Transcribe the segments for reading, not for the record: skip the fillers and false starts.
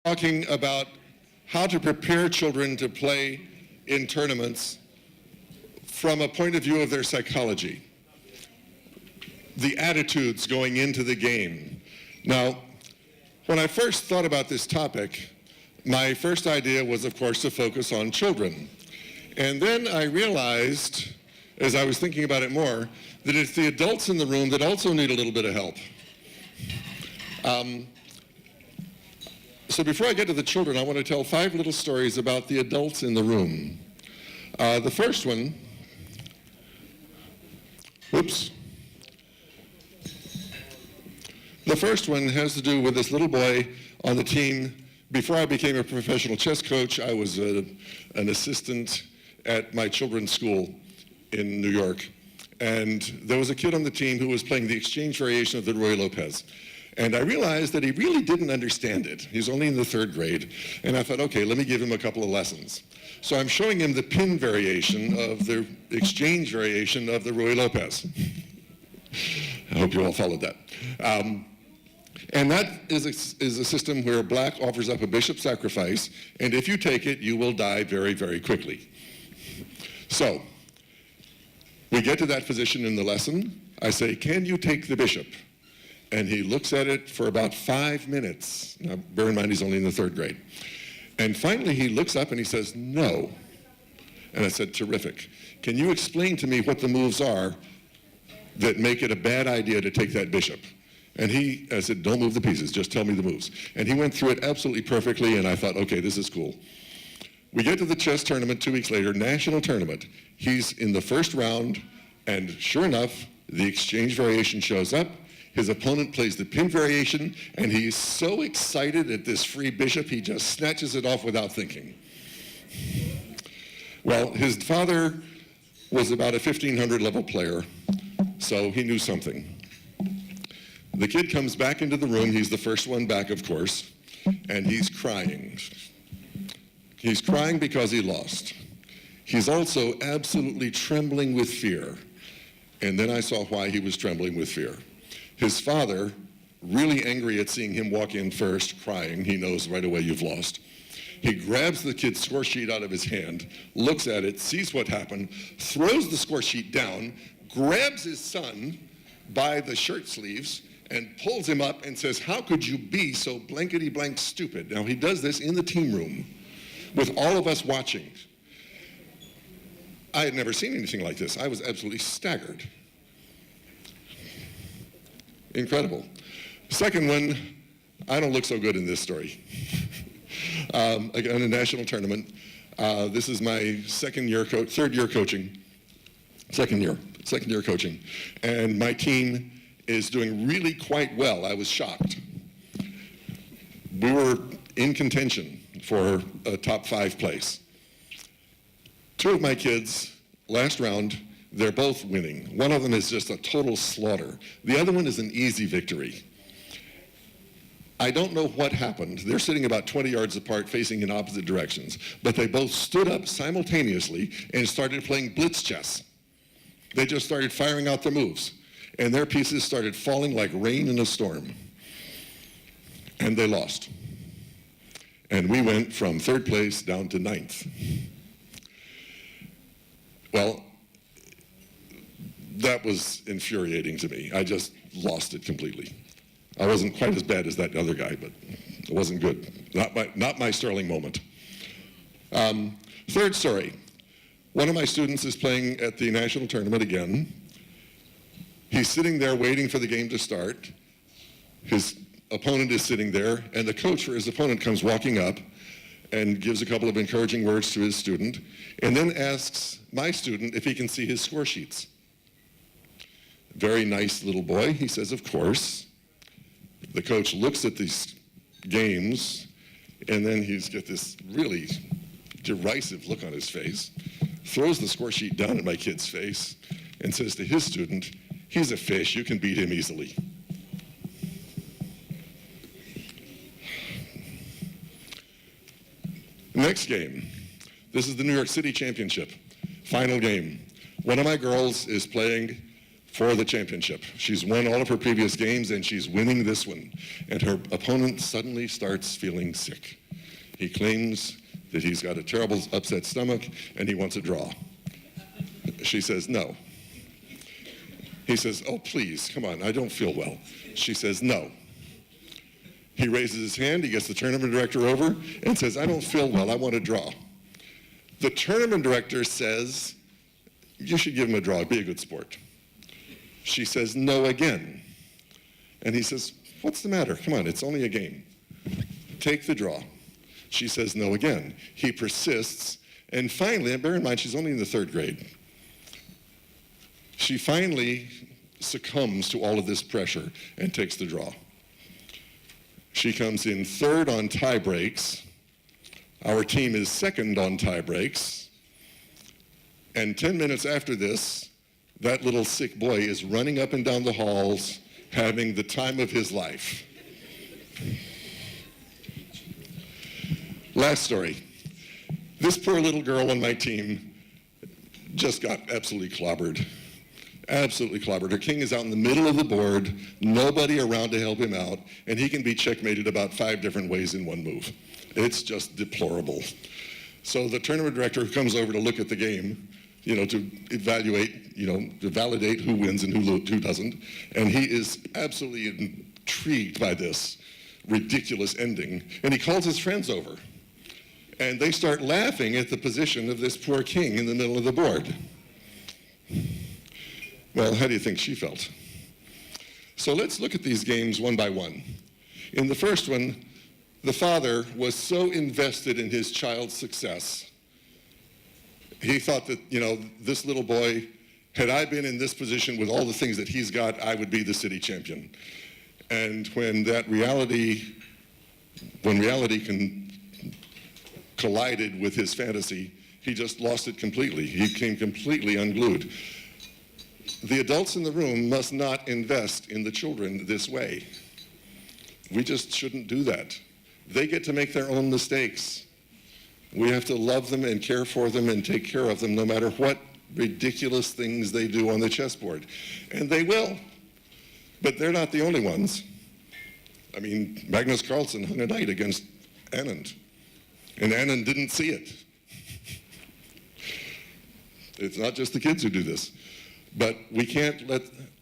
talking about how to prepare children to play in tournaments from a point of view of their psychology, the attitudes going into the game. Now, when I first thought about this topic, my first idea was, of course, to focus on children. And then I realized, as I was thinking about it more, that it's the adults in the room that also need a little bit of help. So before I get to the children, I want to tell 5 little stories about the adults in the room. The first one, whoops. The first one has to do with this little boy on the team. Before I became a professional chess coach, I was an assistant at my children's school in New York. And there was a kid on the team who was playing the exchange variation of the Ruy Lopez. And I realized that he really didn't understand it. He was only in the 3rd grade. And I thought, okay, let me give him a couple of lessons. So I'm showing him the pin variation of the exchange variation of the Ruy Lopez. I hope you all followed that. And that is a system where black offers up a bishop sacrifice, and if you take it, you will die very, very quickly. So, we get to that position in the lesson. I say, can you take the bishop? And he looks at it for about 5 minutes. Now, bear in mind, he's only in the 3rd grade. And finally, he looks up and he says, no. And I said, terrific. Can you explain to me what the moves are that make it a bad idea to take that bishop? And I said, don't move the pieces, just tell me the moves. And he went through it absolutely perfectly, and I thought, okay, this is cool. We get to the chess tournament 2 weeks later, national tournament. He's in the 1st round, and sure enough, the exchange variation shows up. His opponent plays the pin variation, and he's so excited at this free bishop, he just snatches it off without thinking. Well, his father was about a 1500 level player, so he knew something. The kid comes back into the room. He's the first one back, of course, and he's crying. He's crying because he lost. He's also absolutely trembling with fear. And then I saw why he was trembling with fear. His father, really angry at seeing him walk in first, crying, he knows right away you've lost. He grabs the kid's score sheet out of his hand, looks at it, sees what happened, throws the score sheet down, grabs his son by the shirt sleeves, and pulls him up and says, how could you be so blankety-blank stupid? Now, he does this in the team room with all of us watching. I had never seen anything like this. I was absolutely staggered. Incredible. Second one, I don't look so good in this story. Again, a national tournament. This is my third year coaching. Second year coaching. And my team is doing really quite well. I was shocked. We were in contention for a top 5 place. 2 of my kids, last round, they're both winning. One of them is just a total slaughter. The other one is an easy victory. I don't know what happened. They're sitting about 20 yards apart, facing in opposite directions, but they both stood up simultaneously and started playing blitz chess. They just started firing out their moves. And their pieces started falling like rain in a storm. And they lost. And we went from 3rd place down to 9th. Well, that was infuriating to me. I just lost it completely. I wasn't quite as bad as that other guy, but it wasn't good. Not my sterling moment. 3rd story. One of my students is playing at the national tournament again. He's sitting there waiting for the game to start. His opponent is sitting there, and the coach for his opponent comes walking up and gives a couple of encouraging words to his student, and then asks my student if he can see his score sheets. Very nice little boy. He says, of course. The coach looks at these games, and then he's got this really derisive look on his face, throws the score sheet down at my kid's face, and says to his student, he's a fish, you can beat him easily. Next game. This is the New York City Championship, final game. One of my girls is playing for the championship. She's won all of her previous games, and she's winning this one. And her opponent suddenly starts feeling sick. He claims that he's got a terrible upset stomach, and he wants a draw. She says, no. He says, oh, please, come on, I don't feel well. She says, no. He raises his hand, he gets the tournament director over, and says, I don't feel well, I want a draw. The tournament director says, you should give him a draw, be a good sport. She says, no again. And he says, what's the matter? Come on, it's only a game. Take the draw. She says, no again. He persists, and finally, and bear in mind, she's only in the 3rd grade. She finally succumbs to all of this pressure and takes the draw. She comes in 3rd on tie breaks. Our team is 2nd on tie breaks. And 10 minutes after this, that little sick boy is running up and down the halls, having the time of his life. Last story. This poor little girl on my team just got absolutely clobbered. Absolutely clobbered. Her king is out in the middle of the board, nobody around to help him out, and he can be checkmated about 5 different ways in one move. It's just deplorable. So the tournament director who comes over to look at the game, to evaluate, to validate who wins and who doesn't, and he is absolutely intrigued by this ridiculous ending, and he calls his friends over, and they start laughing at the position of this poor king in the middle of the board. Well, how do you think she felt? So let's look at these games one by one. In the first one, the father was so invested in his child's success. He thought that, this little boy, had I been in this position with all the things that he's got, I would be the city champion. And when reality collided with his fantasy, he just lost it completely. He became completely unglued. The adults in the room must not invest in the children this way. We just shouldn't do that. They get to make their own mistakes. We have to love them and care for them and take care of them no matter what ridiculous things they do on the chessboard. And they will. But they're not the only ones. I mean, Magnus Carlsen hung a knight against Anand, and Anand didn't see it. It's not just the kids who do this. But we can't let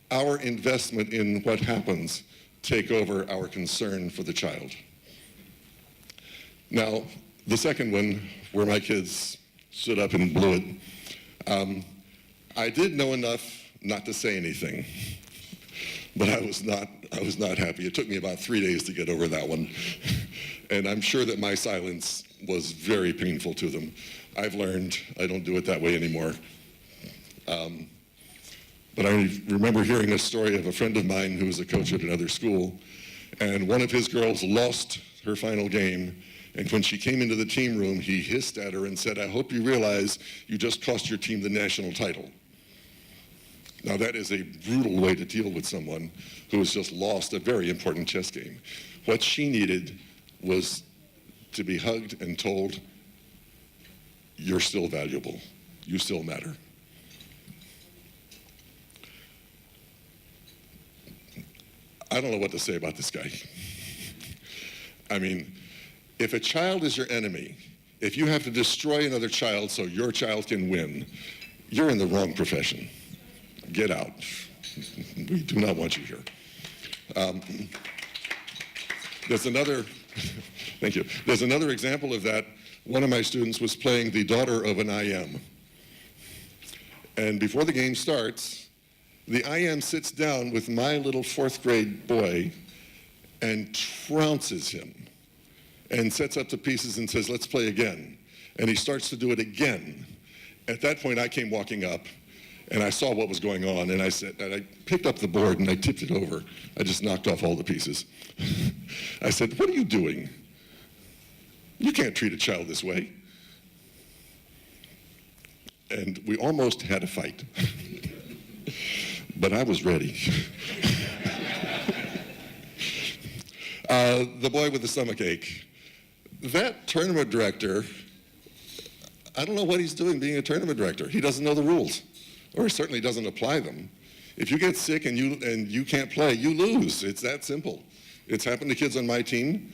our investment in what happens take over our concern for the child. Now, the second one, where my kids stood up and blew it, I did know enough not to say anything, but I was not happy. It took me about 3 days to get over that one, and I'm sure that my silence was very painful to them. I've learned I don't do it that way anymore. But I remember hearing a story of a friend of mine who was a coach at another school, and one of his girls lost her final game, and when she came into the team room, he hissed at her and said, I hope you realize you just cost your team the national title. Now that is a brutal way to deal with someone who has just lost a very important chess game. What she needed was to be hugged and told, you're still valuable, you still matter. I don't know what to say about this guy. I mean, if a child is your enemy, if you have to destroy another child so your child can win, you're in the wrong profession. Get out. We do not want you here. There's another, thank you. There's another example of that. One of my students was playing the daughter of an IM. And before the game starts, the IM sits down with my little 4th grade boy and trounces him and sets up the pieces and says, let's play again. And he starts to do it again. At that point, I came walking up and I saw what was going on, and I picked up the board and I tipped it over. I just knocked off all the pieces. I said, what are you doing? You can't treat a child this way. And we almost had a fight. But I was ready. The boy with the stomach ache. That tournament director, I don't know what he's doing being a tournament director. He doesn't know the rules, or he certainly doesn't apply them. If you get sick and you can't play, you lose. It's that simple. It's happened to kids on my team.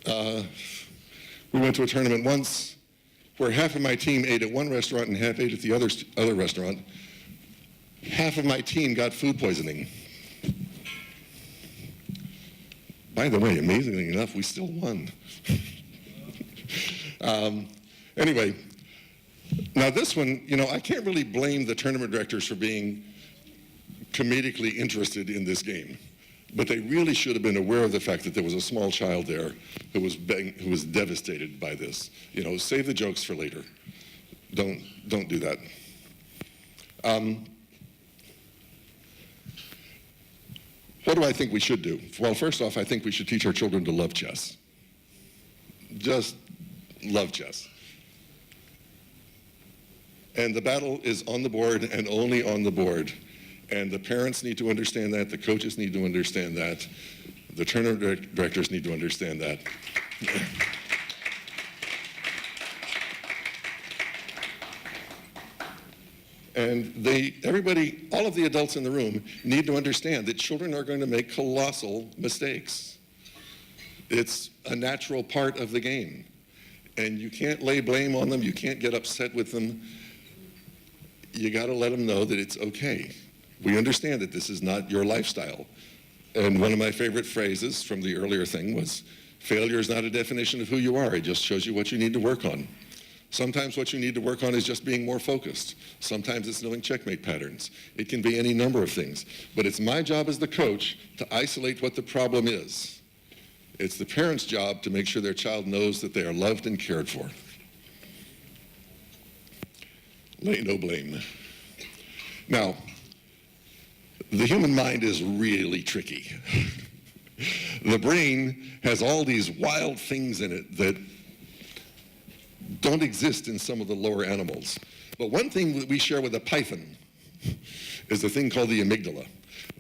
We went to a tournament once where half of my team ate at one restaurant and half ate at the other restaurant. Half of my team got food poisoning. By the way, amazingly enough, we still won. Anyway, now this one, I can't really blame the tournament directors for being comedically interested in this game, but they really should have been aware of the fact that there was a small child there who was devastated by this. Save the jokes for later. Don't do that. What do I think we should do? Well, first off, I think we should teach our children to love chess. Just love chess. And the battle is on the board and only on the board. And the parents need to understand that, the coaches need to understand that, the tournament directors need to understand that. And everybody, all of the adults in the room need to understand that children are going to make colossal mistakes. It's a natural part of the game. And you can't lay blame on them, you can't get upset with them. You gotta let them know that it's okay. We understand that this is not your lifestyle. And one of my favorite phrases from the earlier thing was, failure is not a definition of who you are, it just shows you what you need to work on. Sometimes what you need to work on is just being more focused. Sometimes it's knowing checkmate patterns. It can be any number of things. But it's my job as the coach to isolate what the problem is. It's the parent's job to make sure their child knows that they are loved and cared for. Lay no blame. Now, the human mind is really tricky. The brain has all these wild things in it that don't exist in some of the lower animals. But one thing that we share with a python is a thing called the amygdala.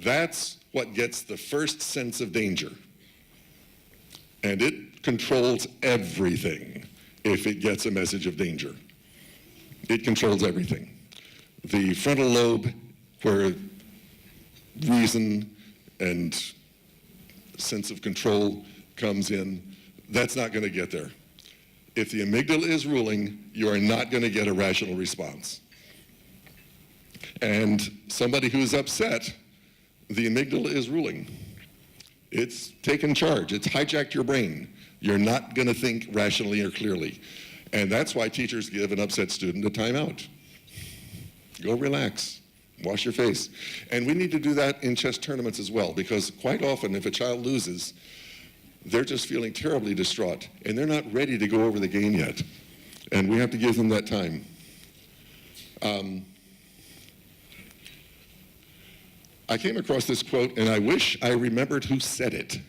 That's what gets the first sense of danger. And it controls everything if it gets a message of danger. It controls everything. The frontal lobe, where reason and sense of control comes in, that's not going to get there. If the amygdala is ruling, you are not going to get a rational response. And somebody who's upset, the amygdala is ruling. It's taken charge. It's hijacked your brain. You're not going to think rationally or clearly. And that's why teachers give an upset student a timeout. Go relax. Wash your face. And we need to do that in chess tournaments as well, because quite often if a child loses, they're just feeling terribly distraught, and they're not ready to go over the game yet. And we have to give them that time. I came across this quote, and I wish I remembered who said it,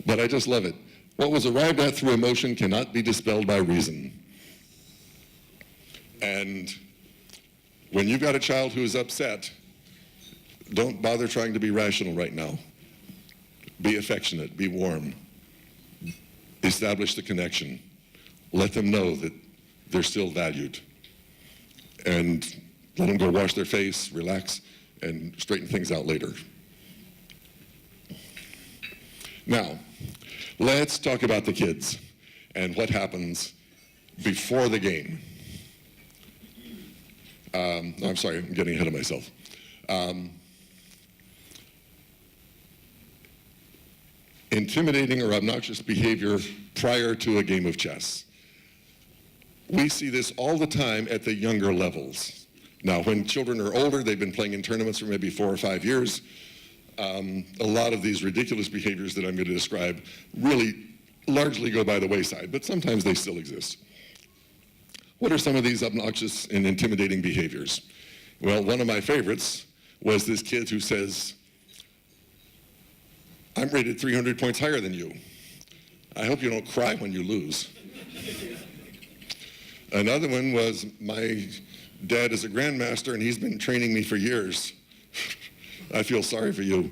but I just love it. What was arrived at through emotion cannot be dispelled by reason. And when you've got a child who is upset, don't bother trying to be rational right now. Be affectionate, be warm. Establish the connection. Let them know that they're still valued. And let them go wash their face, relax, and straighten things out later. Now, let's talk about the kids and what happens before the game. I'm sorry, I'm getting ahead of myself. Intimidating or obnoxious behavior prior to a game of chess. We see this all the time at the younger levels. Now, when children are older, they've been playing in tournaments for maybe 4 or 5 years. A lot of these ridiculous behaviors that I'm going to describe really largely go by the wayside, but sometimes they still exist. What are some of these obnoxious and intimidating behaviors? Well, one of my favorites was this kid who says, I'm rated 300 points higher than you. I hope you don't cry when you lose. Another one was, my dad is a grandmaster and he's been training me for years. I feel sorry for you.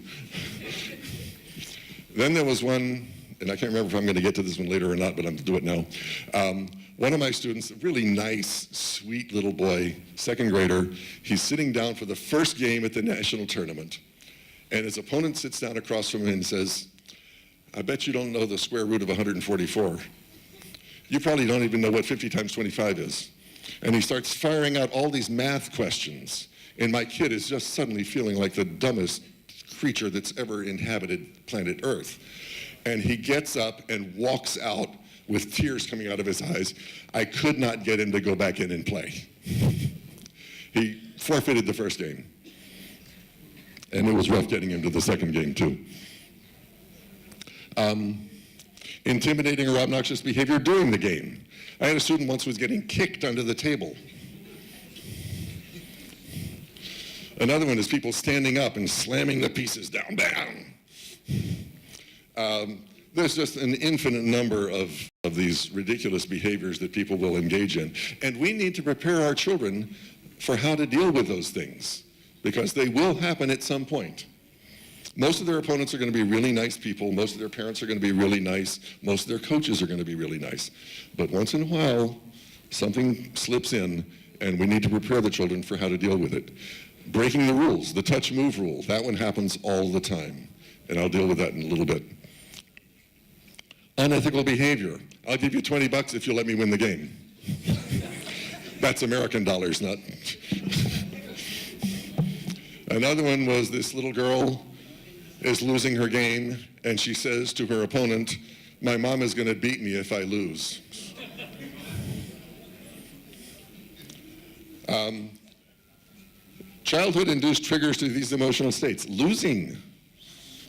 Then there was one and I can't remember if I'm going to get to this one later or not, but I'm going to do it now. One of my students, a really nice, sweet little boy, second grader, he's sitting down for the first game at the national tournament. And his opponent sits down across from him and says, I bet you don't know the square root of 144. You probably don't even know what 50 times 25 is. And he starts firing out all these math questions. And my kid is just suddenly feeling like the dumbest creature that's ever inhabited planet Earth. And he gets up and walks out with tears coming out of his eyes. I could not get him to go back in and play. He forfeited the first game. And it was rough getting him to the second game, too. Intimidating or obnoxious behavior during the game. I had a student once who was getting kicked under the table. Another one is people standing up and slamming the pieces down, bam. There's just an infinite number of these ridiculous behaviors that people will engage in. And we need to prepare our children for how to deal with those things, because they will happen at some point. Most of their opponents are going to be really nice people. Most of their parents are going to be really nice. Most of their coaches are going to be really nice. But once in a while, something slips in, and we need to prepare the children for how to deal with it. Breaking the rules, the touch move rule, that one happens all the time. And I'll deal with that in a little bit. Unethical behavior. I'll give you $20 if you let me win the game. That's American dollars, not. Another one was this little girl is losing her game, and she says to her opponent, my mom is going to beat me if I lose. Childhood-induced triggers to these emotional states. Losing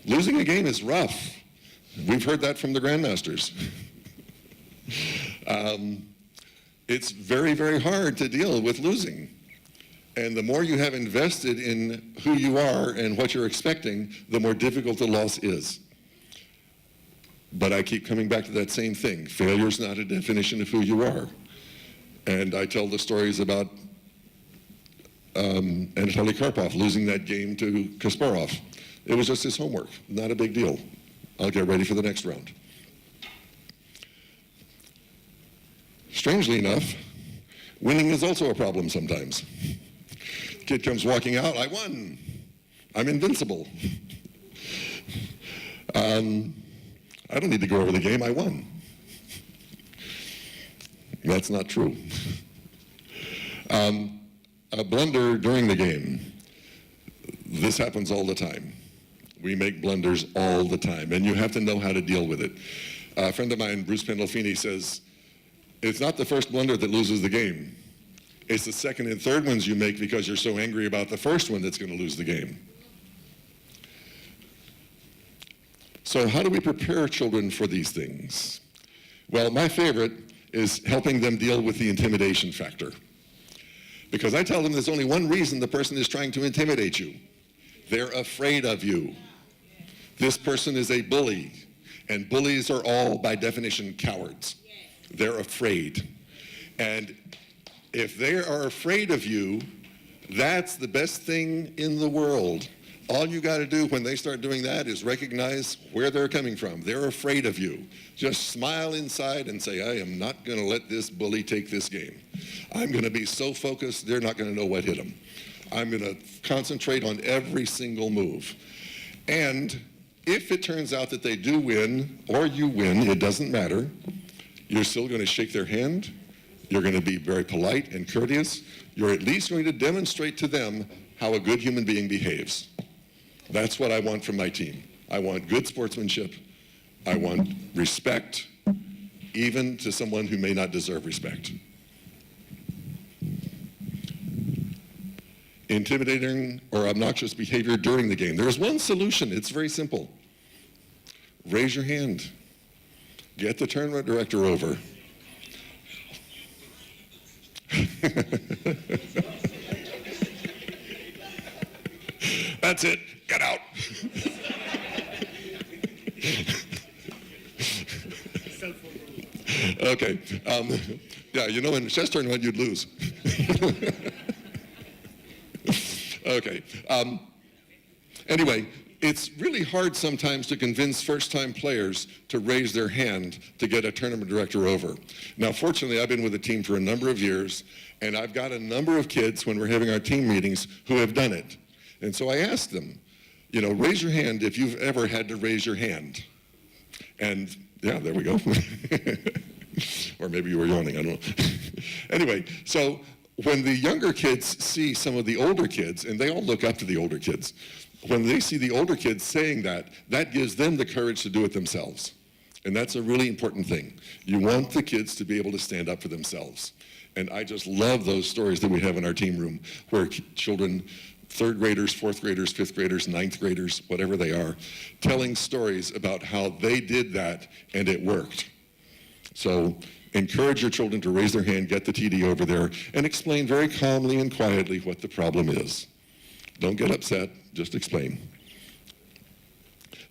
a game is rough. We've heard that from the grandmasters. It's very, very hard to deal with losing. And the more you have invested in who you are and what you're expecting, the more difficult the loss is. But I keep coming back to that same thing. Failure is not a definition of who you are. And I tell the stories about Anatoly Karpov losing that game to Kasparov. It was just his homework, not a big deal. I'll get ready for the next round. Strangely enough, winning is also a problem sometimes. Kid comes walking out, I won. I'm invincible. I don't need to go over the game, I won. That's not true. A blunder during the game. This happens all the time. We make blunders all the time, and you have to know how to deal with it. A friend of mine, Bruce Pandolfini, says, it's not the first blunder that loses the game. It's the second and third ones you make because you're so angry about the first one that's going to lose the game. So how do we prepare children for these things? Well, my favorite is helping them deal with the intimidation factor. Because I tell them there's only one reason the person is trying to intimidate you. They're afraid of you. This person is a bully, and bullies are all, by definition, cowards. They're afraid. And if they are afraid of you, that's the best thing in the world. All you got to do when they start doing that is recognize where they're coming from. They're afraid of you. Just smile inside and say, I am not going to let this bully take this game. I'm going to be so focused, they're not going to know what hit them. I'm going to concentrate on every single move. And if it turns out that they do win, or you win, it doesn't matter, you're still going to shake their hand. You're going to be very polite and courteous. You're at least going to demonstrate to them how a good human being behaves. That's what I want from my team. I want good sportsmanship. I want respect, even to someone who may not deserve respect. Intimidating or obnoxious behavior during the game. There's one solution. It's very simple. Raise your hand. Get the tournament director over. That's it. Get out. Okay. Yeah, you know, in a chess tournament, you'd lose. Okay. Anyway, It's really hard sometimes to convince first-time players to raise their hand to get a tournament director over. Now, fortunately, I've been with the team for a number of years, and I've got a number of kids when we're having our team meetings who have done it. And so I asked them, you know, raise your hand if you've ever had to raise your hand. And yeah, there we go. Or maybe you were yawning, I don't know. Anyway, so when the younger kids see some of the older kids, and they all look up to the older kids, when they see the older kids saying that, that gives them the courage to do it themselves. And that's a really important thing. You want the kids to be able to stand up for themselves. And I just love those stories that we have in our team room where children, third graders, fourth graders, fifth graders, ninth graders, whatever they are, telling stories about how they did that and it worked. So encourage your children to raise their hand, get the TD over there, and explain very calmly and quietly what the problem is. Don't get upset, just explain.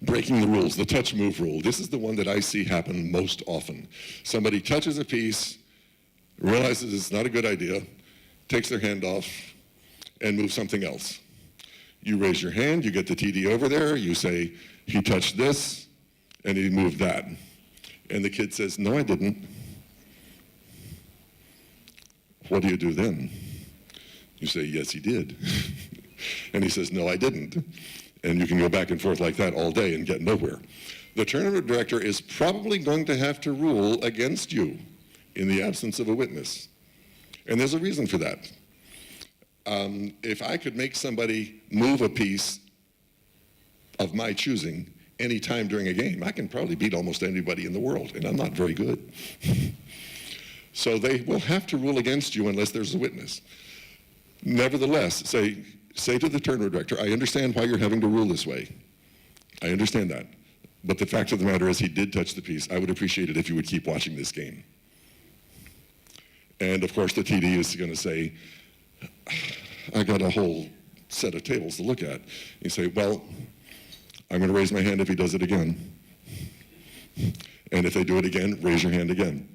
Breaking the rules, the touch move rule. This is the one that I see happen most often. Somebody touches a piece, realizes it's not a good idea, takes their hand off, and moves something else. You raise your hand, you get the TD over there, you say, he touched this, and he moved that. And the kid says, no, I didn't. What do you do then? You say, yes, he did. And he says, no, I didn't. And you can go back and forth like that all day and get nowhere. The tournament director is probably going to have to rule against you in the absence of a witness. And there's a reason for that. If I could make somebody move a piece of my choosing any time during a game, I can probably beat almost anybody in the world, and I'm not very good. So they will have to rule against you unless there's a witness. Nevertheless, say to the tournament director, I understand why you're having to rule this way. I understand that. But the fact of the matter is he did touch the piece. I would appreciate it if you would keep watching this game. And of course the TD is going to say, I got a whole set of tables to look at. You say, well, I'm going to raise my hand if he does it again. And if they do it again, raise your hand again.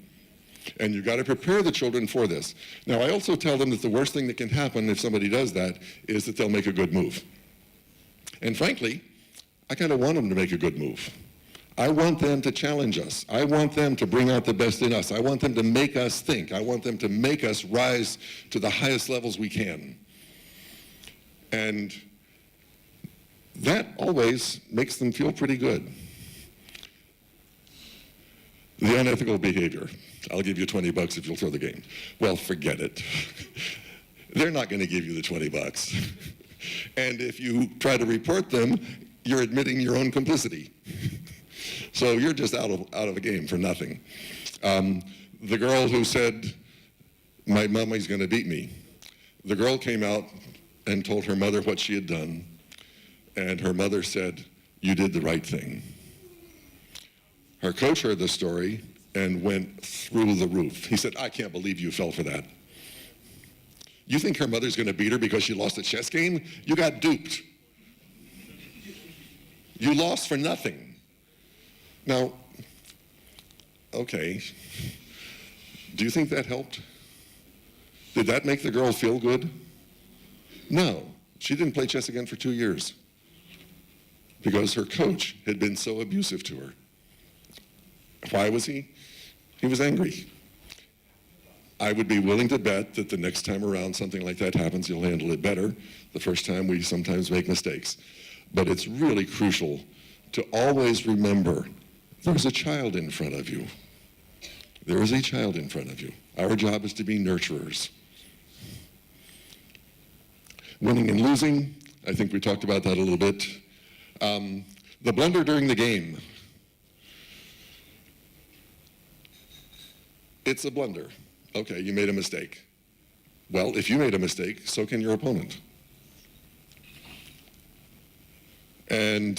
And you've got to prepare the children for this. Now, I also tell them that the worst thing that can happen if somebody does that is that they'll make a good move. And frankly, I kind of want them to make a good move. I want them to challenge us. I want them to bring out the best in us. I want them to make us think. I want them to make us rise to the highest levels we can. And that always makes them feel pretty good. The unethical behavior. I'll give you $20 if you'll throw the game. Well, forget it. They're not going to give you the $20. And if you try to report them, you're admitting your own complicity. So you're just out of a game for nothing. The girl who said, my mommy's going to beat me. The girl came out and told her mother what she had done. And her mother said, you did the right thing. Her coach heard the story and went through the roof. He said, I can't believe you fell for that. You think her mother's going to beat her because she lost a chess game? You got duped. You lost for nothing. Now, okay, do you think that helped? Did that make the girl feel good? No, she didn't play chess again for 2 years because her coach had been so abusive to her. Why was he? He was angry. I would be willing to bet that the next time around something like that happens, you'll handle it better. The first time we sometimes make mistakes. But it's really crucial to always remember there's a child in front of you. There is a child in front of you. Our job is to be nurturers. Winning and losing, I think we talked about that a little bit. The blunder during the game. It's a blunder. Okay, you made a mistake. Well, if you made a mistake, so can your opponent. And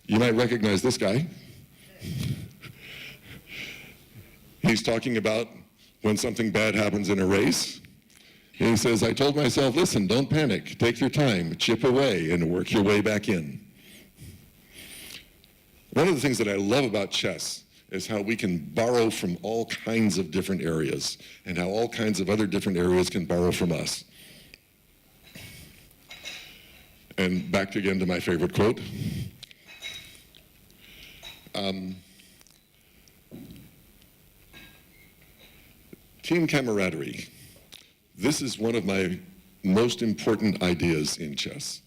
you might recognize this guy. He's talking about when something bad happens in a race. He says, I told myself, listen, don't panic. Take your time, chip away, and work your way back in. One of the things that I love about chess is how we can borrow from all kinds of different areas and how all kinds of other different areas can borrow from us. And back again to my favorite quote. Team camaraderie. This is one of my most important ideas in chess,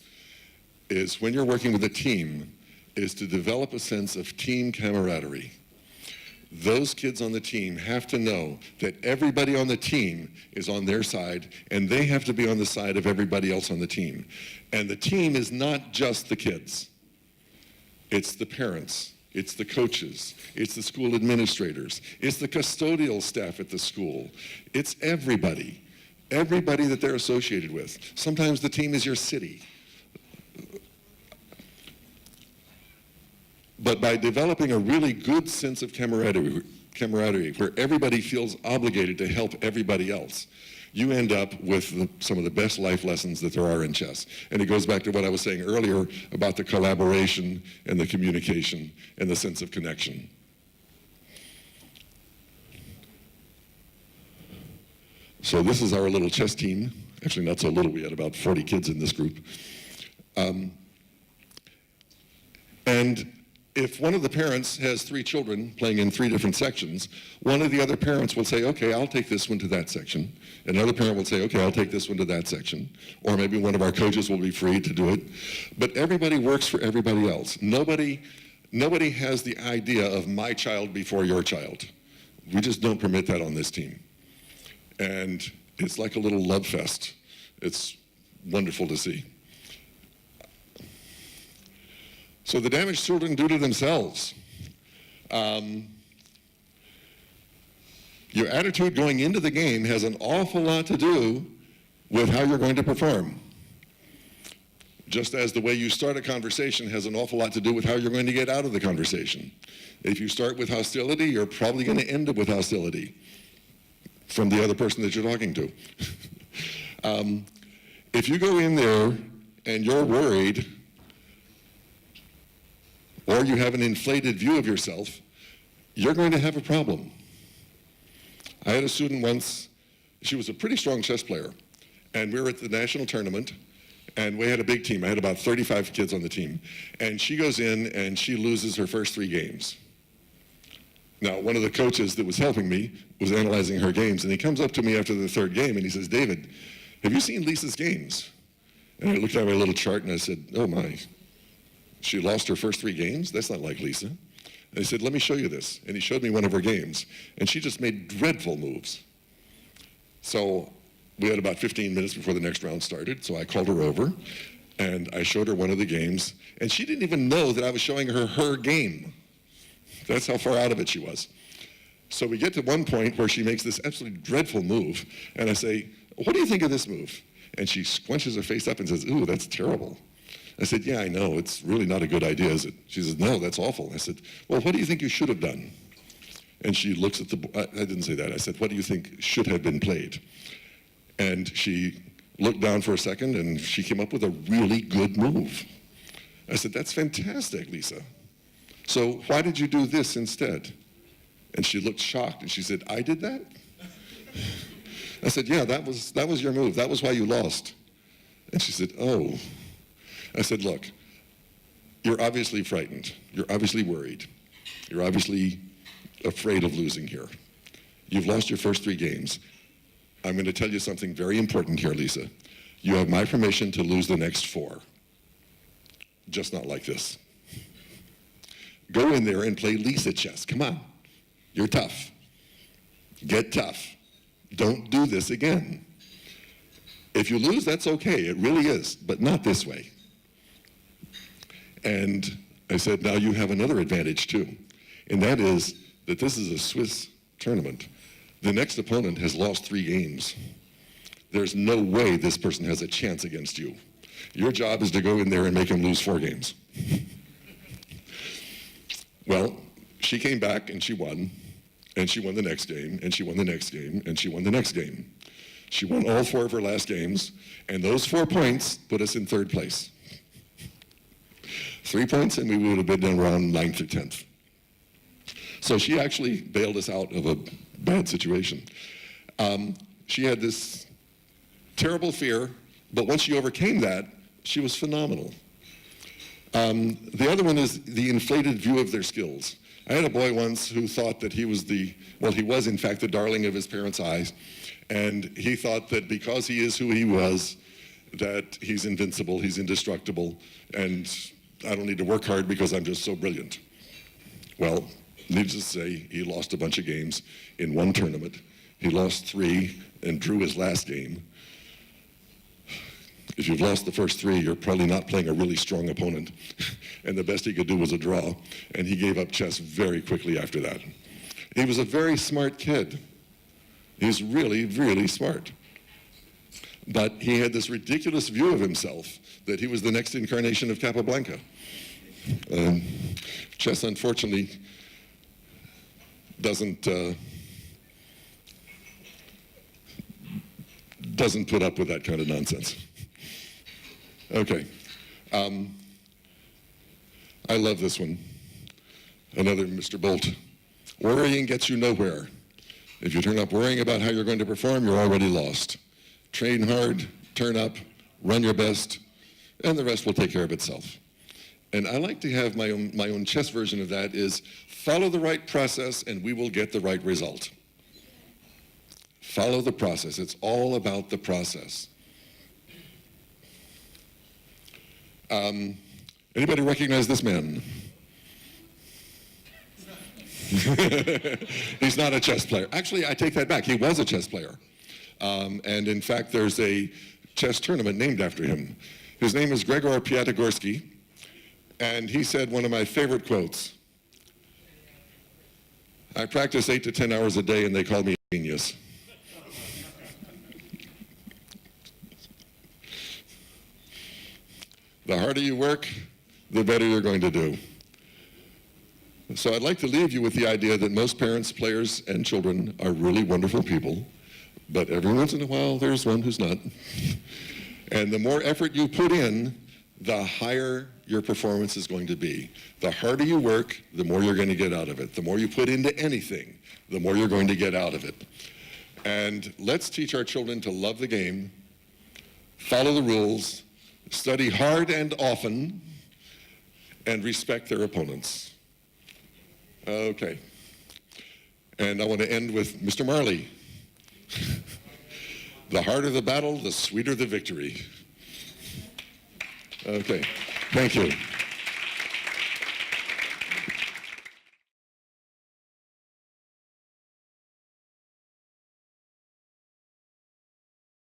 is when you're working with a team, is to develop a sense of team camaraderie. Those kids on the team have to know that everybody on the team is on their side, and they have to be on the side of everybody else on the team. And the team is not just the kids. It's the parents, it's the coaches, it's the school administrators, it's the custodial staff at the school. It's everybody that they're associated with. Sometimes the team is your city. But by developing a really good sense of camaraderie where everybody feels obligated to help everybody else, you end up with some of the best life lessons that there are in chess. And it goes back to what I was saying earlier about the collaboration and the communication and the sense of connection. So this is our little chess team. Actually, not so little. We had about 40 kids in this group. And if one of the parents has 3 children playing in 3 different sections, one of the other parents will say, okay, I'll take this one to that section. Another parent will say, okay, I'll take this one to that section. Or maybe one of our coaches will be free to do it. But everybody works for everybody else. Nobody has the idea of my child before your child. We just don't permit that on this team. And it's like a little love fest. It's wonderful to see. So the damage children do to themselves. Your attitude going into the game has an awful lot to do with how you're going to perform. Just as the way you start a conversation has an awful lot to do with how you're going to get out of the conversation. If you start with hostility, you're probably going to end up with hostility from the other person that you're talking to. If you go in there and you're worried, or you have an inflated view of yourself, you're going to have a problem. I had a student once, she was a pretty strong chess player, and we were at the national tournament, and we had a big team. I had about 35 kids on the team. And she goes in and she loses her first 3 games. Now, one of the coaches that was helping me was analyzing her games, and he comes up to me after the 3rd game and he says, David, have you seen Lisa's games? And I looked at my little chart and I said, oh my, she lost her first 3 games? That's not like Lisa. And he said, let me show you this. And he showed me one of her games, and she just made dreadful moves. So we had about 15 minutes before the next round started, so I called her over, and I showed her one of the games, and she didn't even know that I was showing her her game. That's how far out of it she was. So we get to one point where she makes this absolutely dreadful move, and I say, what do you think of this move? And she scrunches her face up and says, ooh, that's terrible. I said, yeah, I know, it's really not a good idea, is it? She says, no, that's awful. I said, well, what do you think you should have done? And she looks at I didn't say that. I said, what do you think should have been played? And she looked down for a second, and she came up with a really good move. I said, that's fantastic, Lisa. So why did you do this instead? And she looked shocked, and she said, I did that? I said, yeah, that was your move. That was why you lost. And she said, oh. I said, look, you're obviously frightened. You're obviously worried. You're obviously afraid of losing here. You've lost your first 3 games. I'm going to tell you something very important here, Lisa. You have my permission to lose the next 4. Just not like this. Go in there and play Lisa chess. Come on. You're tough. Get tough. Don't do this again. If you lose, that's okay. It really is, but not this way. And I said, now you have another advantage too, and that is that this is a Swiss tournament. The next opponent has lost 3 games. There's no way this person has a chance against you. Your job is to go in there and make him lose 4 games. Well, she came back and she won the next game, and she won the next game, and she won the next game. She won all 4 of her last games, and those 4 points put us in 3rd place. 3 points, and we would have been around 9th or 10th. So she actually bailed us out of a bad situation. She had this terrible fear, but once she overcame that, she was phenomenal. The other one is the inflated view of their skills. I had a boy once who thought that he was he was in fact the darling of his parents' eyes, and he thought that because he is who he was, that he's invincible, he's indestructible, and I don't need to work hard because I'm just so brilliant. Well, needless to say, he lost a bunch of games in one tournament. He lost 3 and drew his last game. If you've lost the first 3, you're probably not playing a really strong opponent. And the best he could do was a draw. And he gave up chess very quickly after that. He was a very smart kid. He's really, really smart. But he had this ridiculous view of himself that he was the next incarnation of Capablanca. Chess, unfortunately, doesn't put up with that kind of nonsense. Okay. I love this one. Another Mr. Bolt. Worrying gets you nowhere. If you turn up worrying about how you're going to perform, you're already lost. Train hard, turn up, run your best, and the rest will take care of itself. And I like to have my own chess version of that is follow the right process and we will get the right result. Follow the process. It's all about the process. Anybody recognize this man? He's not a chess player. Actually, I take that back. He was a chess player. And in fact, there's a chess tournament named after him. His name is Gregor Piatigorsky, and he said one of my favorite quotes. I practice 8 to 10 hours a day, and they call me a genius. The harder you work, the better you're going to do. So I'd like to leave you with the idea that most parents, players, and children are really wonderful people, but every once in a while there's one who's not. And the more effort you put in, the higher your performance is going to be. The harder you work, the more you're going to get out of it. The more you put into anything, the more you're going to get out of it. And let's teach our children to love the game, follow the rules, study hard and often, and respect their opponents. Okay. And I want to end with Mr. Marley. The harder the battle, the sweeter the victory. Okay. Thank you.